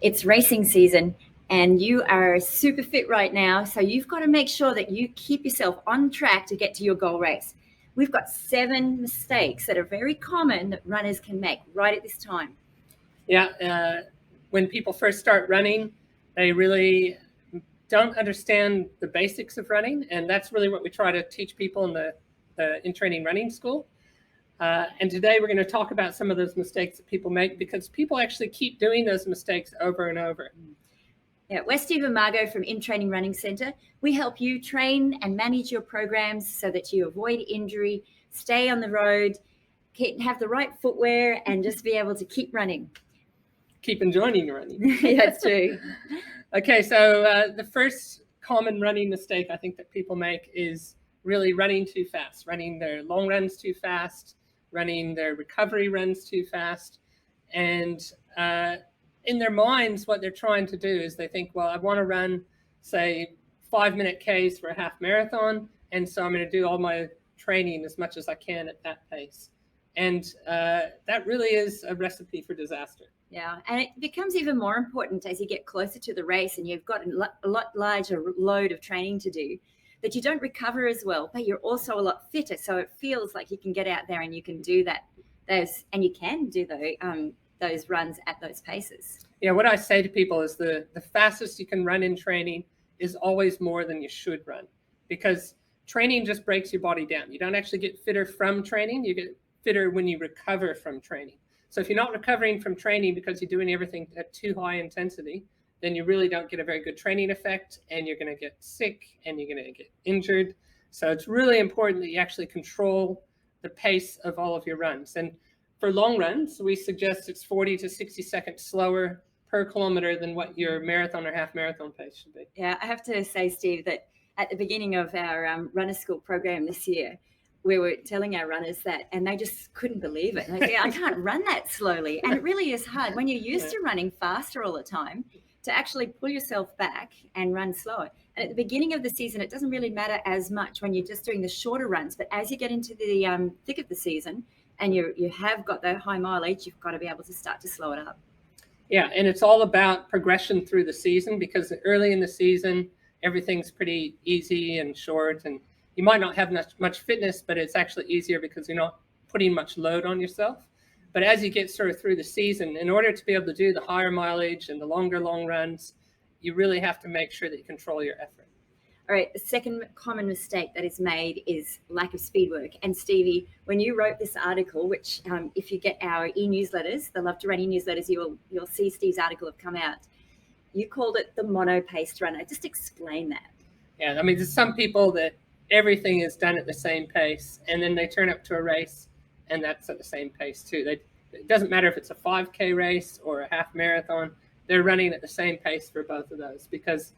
It's racing season and you are super fit right now. So you've got to make sure that you keep yourself on track to get to your goal race. We've got 7 mistakes that are very common that runners can make right at this time. Yeah, when people first start running, they really don't understand the basics of running, and that's really what we try to teach people in the in training running school. And today we're going to talk about some of those mistakes that people make because people actually keep doing those mistakes over and over. Yeah, we're Steve and Margot from In Training Running Centre. We help you train and manage your programs so that you avoid injury, stay on the road, have the right footwear, and just be able to keep running. Keep enjoying running. Yeah, that's true. Okay, so the first common running mistake I think that people make is really running too fast, running their long runs too fast, running their recovery runs too fast. And in their minds, what they're trying to do is they think, well, I want to run, say, 5-minute Ks for a half marathon. And so I'm going to do all my training as much as I can at that pace. And that really is a recipe for disaster. Yeah, and it becomes even more important as you get closer to the race and you've got a lot larger load of training to do, that you don't recover as well, but you're also a lot fitter. So it feels like you can get out there and you can do and you can do those runs at those paces. Yeah, what I say to people is the fastest you can run in training is always more than you should run, because training just breaks your body down. You don't actually get fitter from training. You get fitter when you recover from training. So if you're not recovering from training because you're doing everything at too high intensity, then you really don't get a very good training effect, and you're going to get sick and you're going to get injured. So it's really important that you actually control the pace of all of your runs. And for long runs, we suggest it's 40 to 60 seconds slower per kilometer than what your marathon or half marathon pace should be. Yeah, I have to say, Steve, that at the beginning of our runner school program this year, we were telling our runners that, and they just couldn't believe it. And they say, I can't run that slowly. And it really is hard when you're used to running faster all the time to actually pull yourself back and run slower. And at the beginning of the season, it doesn't really matter as much when you're just doing the shorter runs. But as you get into the thick of the season and you have got that high mileage, you've got to be able to start to slow it up. Yeah, and it's all about progression through the season, because early in the season, everything's pretty easy and short, and you might not have much fitness, but it's actually easier because you're not putting much load on yourself. But as you get sort of through the season, in order to be able to do the higher mileage and the longer long runs, you really have to make sure that you control your effort. All right, the second common mistake that is made is lack of speed work. And Stevie, when you wrote this article, which if you get our e-newsletters, the Love to Run e-newsletters, you'll see Steve's article have come out. You called it the mono-paced runner. Just explain that. Yeah, I mean, there's some people that everything is done at the same pace, and then they turn up to a race and that's at the same pace too. It doesn't matter if it's a 5K race or a half marathon, they're running at the same pace for both of those because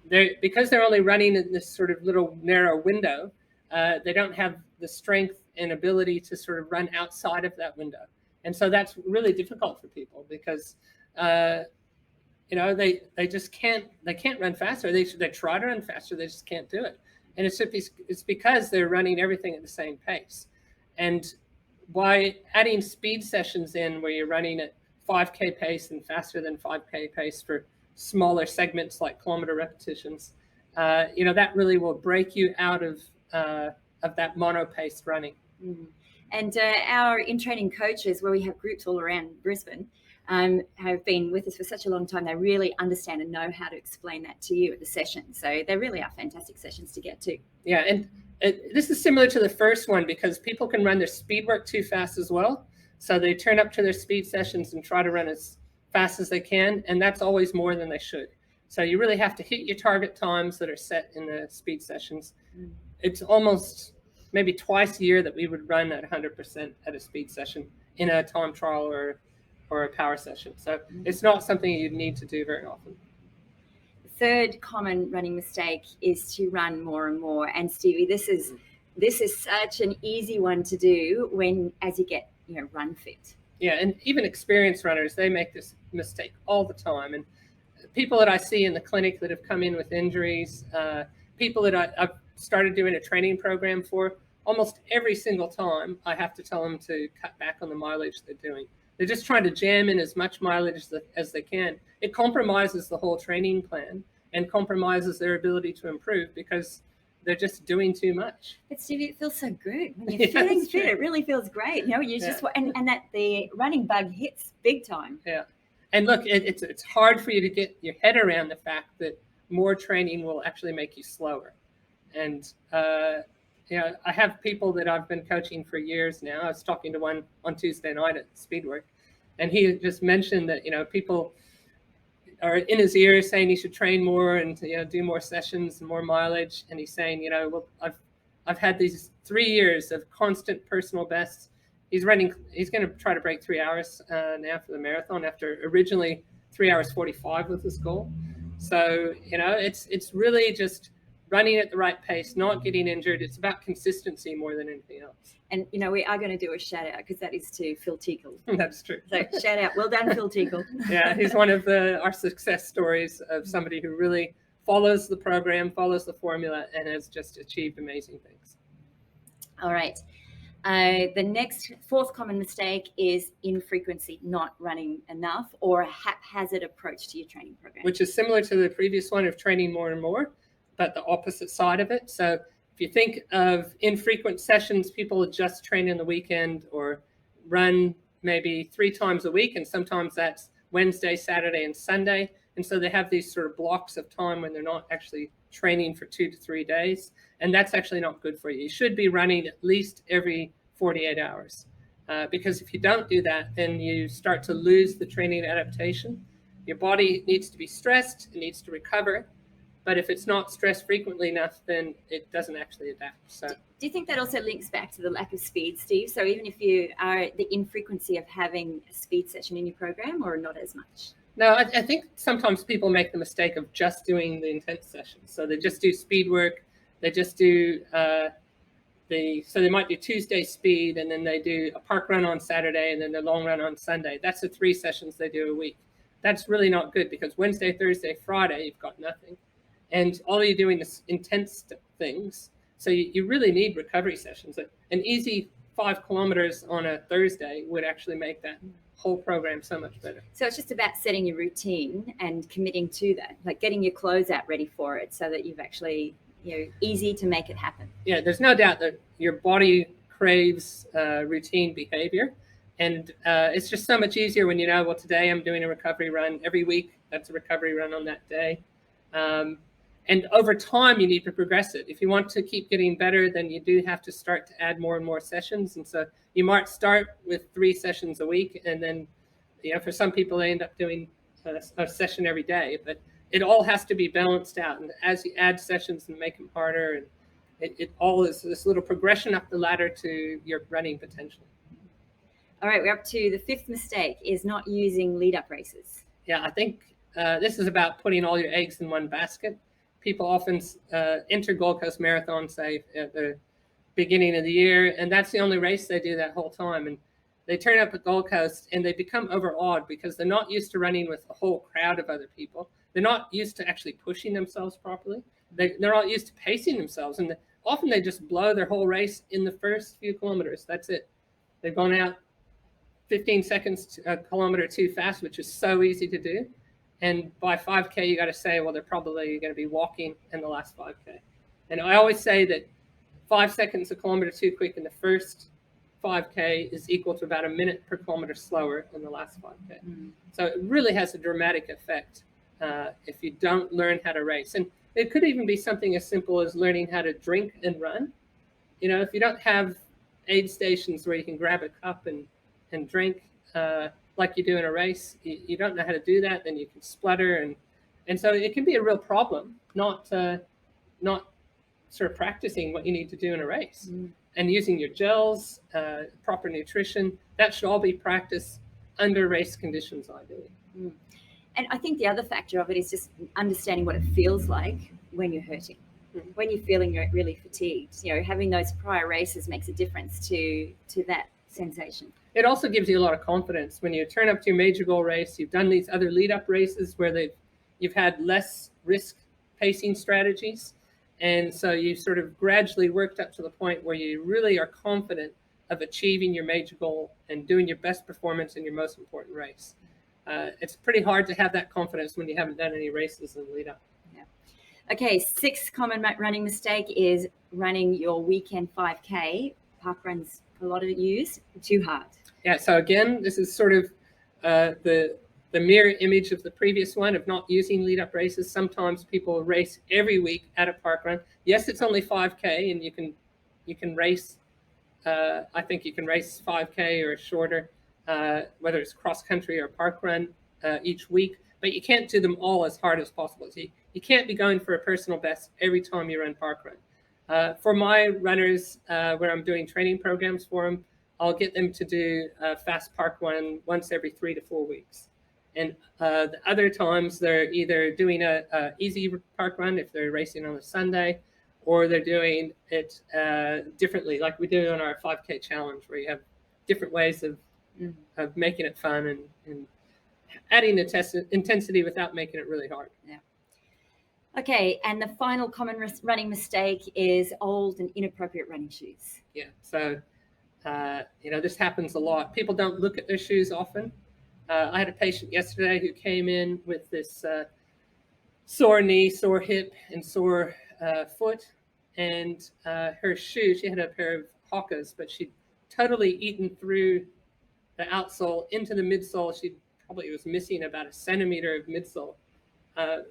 they're only running in this sort of little narrow window. They don't have the strength and ability to sort of run outside of that window. And so that's really difficult for people because they just can't run faster. They try to run faster, they just can't do it. And it's because they're running everything at the same pace. And by adding speed sessions in where you're running at 5K pace and faster than 5K pace for smaller segments like kilometer repetitions, that really will break you out of that mono-paced running. Mm. And our in-training coaches, where we have groups all around Brisbane, have been with us for such a long time. They really understand and know how to explain that to you at the session. So they really are fantastic sessions to get to. Yeah, and this is similar to the first one because people can run their speed work too fast as well. So they turn up to their speed sessions and try to run as fast as they can, and that's always more than they should. So you really have to hit your target times that are set in the speed sessions. Mm. It's almost maybe twice a year that we would run at 100% at a speed session in a time trial or a power session. So it's not something you need to do very often. The third common running mistake is to run more and more. And Stevie, this is such an easy one to do as you get run fit. Yeah, and even experienced runners, they make this mistake all the time. And people that I see in the clinic that have come in with injuries, people that I've started doing a training program for, almost every single time I have to tell them to cut back on the mileage they're doing. they're just trying to jam in as much mileage as they can. It compromises the whole training plan and compromises their ability to improve because they're just doing too much. But Stevie, it feels so good when you're feeling fit. True. It really feels great. You just and that the running bug hits big time. Yeah, and look, it's hard for you to get your head around the fact that more training will actually make you slower. And I have people that I've been coaching for years now. I was talking to one on Tuesday night at Speedwork, and he just mentioned that people are in his ear saying he should train more and do more sessions and more mileage. And he's saying, well, I've had these 3 years of constant personal bests. He's going to try to break 3 hours now for the marathon after originally 3 hours 45 was his goal. So, it's really just running at the right pace, not getting injured. It's about consistency more than anything else. And, we are going to do a shout out because that is to Phil Tickle. That's true. So shout out. Well done, Phil Tickle. Yeah, he's one of our success stories of somebody who really follows the program, follows the formula, and has just achieved amazing things. All right. The next fourth common mistake is infrequency, not running enough, or a haphazard approach to your training program. Which is similar to the previous one of training more and more, but the opposite side of it. So if you think of infrequent sessions, people just train in the weekend or run maybe 3 times a week, and sometimes that's Wednesday, Saturday, and Sunday. And so they have these sort of blocks of time when they're not actually training for 2 to 3 days. And that's actually not good for you. You should be running at least every 48 hours. Because if you don't do that, then you start to lose the training adaptation. Your body needs to be stressed, it needs to recover. But if it's not stressed frequently enough, then it doesn't actually adapt. So, do you think that also links back to the lack of speed, Steve? So even if you are the infrequency of having a speed session in your program, or not as much? No, I think sometimes people make the mistake of just doing the intense sessions. So they just do speed work. They just do so they might do Tuesday speed, and then they do a park run on Saturday, and then the long run on Sunday. That's the 3 sessions they do a week. That's really not good because Wednesday, Thursday, Friday, you've got nothing. And all you're doing is intense things. So you really need recovery sessions. An easy 5 kilometers on a Thursday would actually make that whole program so much better. So it's just about setting your routine and committing to that, like getting your clothes out ready for it so that you've actually, easy to make it happen. Yeah, there's no doubt that your body craves routine behavior. And it's just so much easier when well, today I'm doing a recovery run. Every week, that's a recovery run on that day. And over time, you need to progress it. If you want to keep getting better, then you do have to start to add more and more sessions. And so you might start with 3 sessions a week. And then, for some people, they end up doing a session every day. But it all has to be balanced out. And as you add sessions and make them harder, and it all is this little progression up the ladder to your running potential. All right, we're up to the 5th mistake is not using lead-up races. Yeah, I think this is about putting all your eggs in one basket. People often enter Gold Coast Marathon, say, at the beginning of the year, and that's the only race they do that whole time. And they turn up at Gold Coast, and they become overawed because they're not used to running with a whole crowd of other people. They're not used to actually pushing themselves properly. They're not used to pacing themselves. And often they just blow their whole race in the first few kilometers. That's it. They've gone out 15 seconds a kilometer too fast, which is so easy to do. And by 5K, you got to say, well, they're probably going to be walking in the last 5K. And I always say that 5 seconds a kilometer too quick in the first 5K is equal to about a minute per kilometer slower in the last 5K. Mm-hmm. So it really has a dramatic effect if you don't learn how to race. And it could even be something as simple as learning how to drink and run. If you don't have aid stations where you can grab a cup and drink, like you do in a race, you don't know how to do that, then you can splutter. And so it can be a real problem, not sort of practicing what you need to do in a race. Mm. And using your gels, proper nutrition, that should all be practiced under race conditions, ideally. Mm. And I think the other factor of it is just understanding what it feels like when you're hurting. Mm. When you're feeling really fatigued, having those prior races makes a difference to that sensation. It also gives you a lot of confidence when you turn up to your major goal race. You've done these other lead-up races where you've had less risk pacing strategies, and so you sort of gradually worked up to the point where you really are confident of achieving your major goal and doing your best performance in your most important race. It's pretty hard to have that confidence when you haven't done any races in the lead up. Okay, 6th common running mistake is running your weekend 5K. Park runs a lot of use too hard. Yeah, so again, this is sort of the mirror image of the previous one of not using lead up races. Sometimes people race every week at a park run. Yes, it's only 5K, and you can race. I think you can race 5K or shorter, whether it's cross country or park run each week. But you can't do them all as hard as possible. So you can't be going for a personal best every time you run park run. For my runners, where I'm doing training programs for them, I'll get them to do a fast park run once every 3 to 4 weeks. And the other times they're either doing a easy park run if they're racing on a Sunday, or they're doing it differently, like we do on our 5K challenge, where you have different ways of making it fun and adding the intensity without making it really hard. Yeah. Okay, and the final common running mistake is old and inappropriate running shoes. Yeah, so this happens a lot. People don't look at their shoes often. I had a patient yesterday who came in with this sore knee, sore hip, and sore foot, and her shoe, she had a pair of Hokas, but she'd totally eaten through the outsole into the midsole. She probably was missing about 1 centimeter of midsole.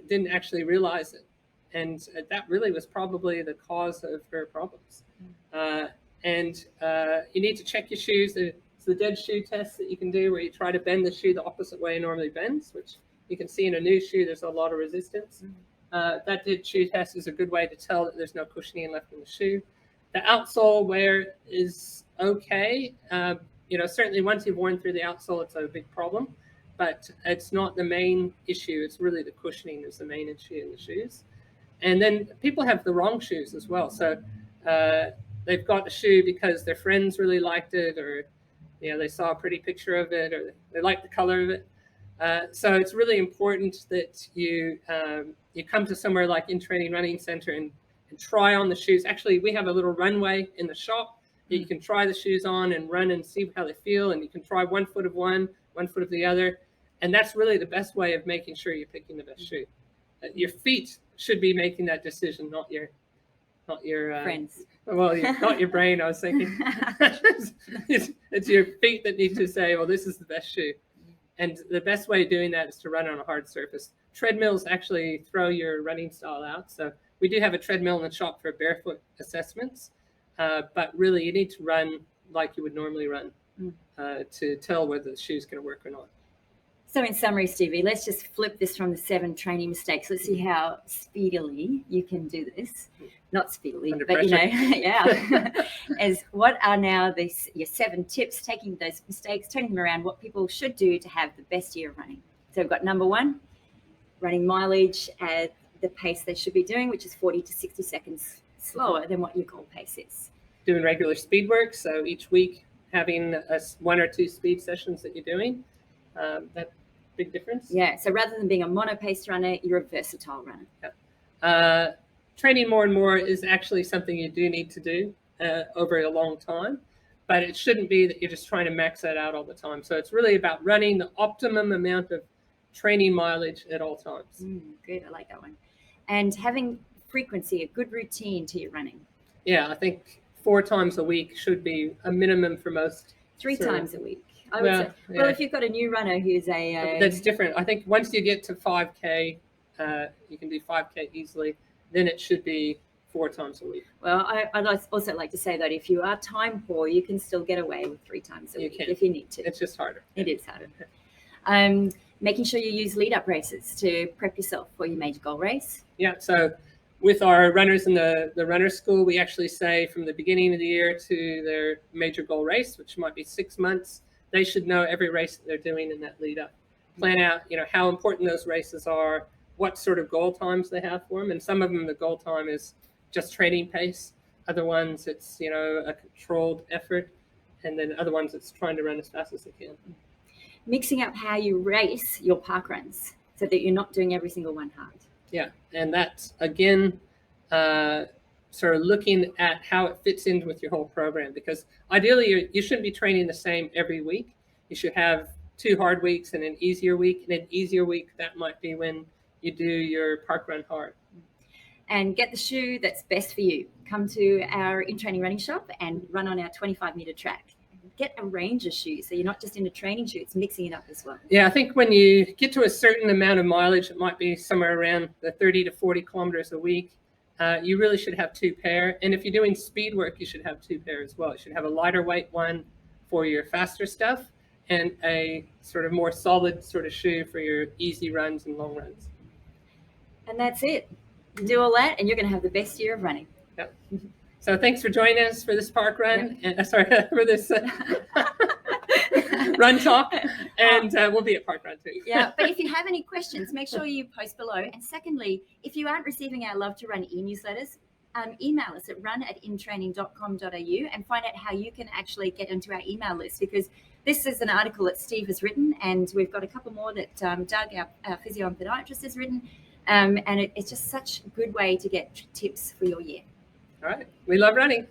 Didn't actually realize it, and that really was probably the cause of her problems. And you need to check your shoes. It's the dead shoe test that you can do, where you try to bend the shoe the opposite way it normally bends, which you can see in a new shoe there's a lot of resistance. That dead shoe test is a good way to tell that there's no cushioning left in the shoe. The outsole wear is okay. Certainly once you've worn through the outsole, it's a big problem, but it's not the main issue. It's really the cushioning is the main issue in the shoes. And then people have the wrong shoes as well. So they've got a shoe because their friends really liked it, or they saw a pretty picture of it, or they like the color of it. So it's really important that you come to somewhere like In Training Running Center and try on the shoes. Actually, we have a little runway in the shop that you can try the shoes on and run and see how they feel. And you can try 1 foot of one foot of the other. And that's really the best way of making sure you're picking the best shoe. Your feet should be making that decision, not your friends. Well, not your brain, I was thinking. It's your feet that need to say, well, this is the best shoe. And the best way of doing that is to run on a hard surface. Treadmills actually throw your running style out. So we do have a treadmill in the shop for barefoot assessments. But really, you need to run like you would normally run to tell whether the shoe's going to work or not. So in summary, Stevie, let's just flip this from the 7 training mistakes. Let's see how speedily you can do this. Not speedily, Under but pressure. yeah. As what are now your 7 tips, taking those mistakes, turning them around, what people should do to have the best year of running. So we've got number 1, running mileage at the pace they should be doing, which is 40 to 60 seconds slower than what your goal pace is. Doing regular speed work, so each week having 1 or 2 speed sessions that you're doing. That big difference. Yeah, so rather than being a mono-paced runner, you're a versatile runner. Training more and more is actually something you do need to do over a long time, but it shouldn't be that you're just trying to max that out all the time. So it's really about running the optimum amount of training mileage at all times. Good, I like that one. And having frequency, a good routine to your running. Yeah, I think 4 times a week should be a minimum for most. 3 times a week. I would say. Well, if you've got a new runner who's that's different. I think once you get to 5K, you can do 5K easily. Then it should be 4 times a week. Well, I'd also like to say that if you are time poor, you can still get away with 3 times a week if you need to. It's just harder. It is harder. Making sure you use lead-up races to prep yourself for your major goal race. Yeah, so with our runners in the runner school, we actually say from the beginning of the year to their major goal race, which might be 6 months, they should know every race that they're doing in that lead up. Plan out, how important those races are, what sort of goal times they have for them. And some of them, the goal time is just training pace. Other ones, it's, a controlled effort. And then other ones, it's trying to run as fast as they can. Mixing up how you race your park runs so that you're not doing every single one hard. Yeah. And that's, again, sort of looking at how it fits in with your whole program, because ideally you shouldn't be training the same every week. You should have 2 hard weeks and an easier week. And an easier week, that might be when you do your park run hard. And get the shoe that's best for you. Come to our in-training running shop and run on our 25-meter track. Get a range of shoes, so you're not just in a training shoe, it's mixing it up as well. Yeah, I think when you get to a certain amount of mileage, it might be somewhere around the 30 to 40 kilometers a week, you really should have 2 pair. And if you're doing speed work, you should have 2 pair as well. You should have a lighter weight one for your faster stuff and a sort of more solid sort of shoe for your easy runs and long runs. And that's it. Do all that and you're going to have the best year of running. Yep. So thanks for joining us for this park run, Yep. and for this run talk, and we'll be at park run too. Yeah, but if you have any questions, make sure you post below. And secondly, if you aren't receiving our Love to Run e-newsletters, email us at run@intraining.com.au and find out how you can actually get into our email list, because this is an article that Steve has written, and we've got a couple more that Doug, our physio and podiatrist, has written, and it's just such a good way to get tips for your year. All right, we love running.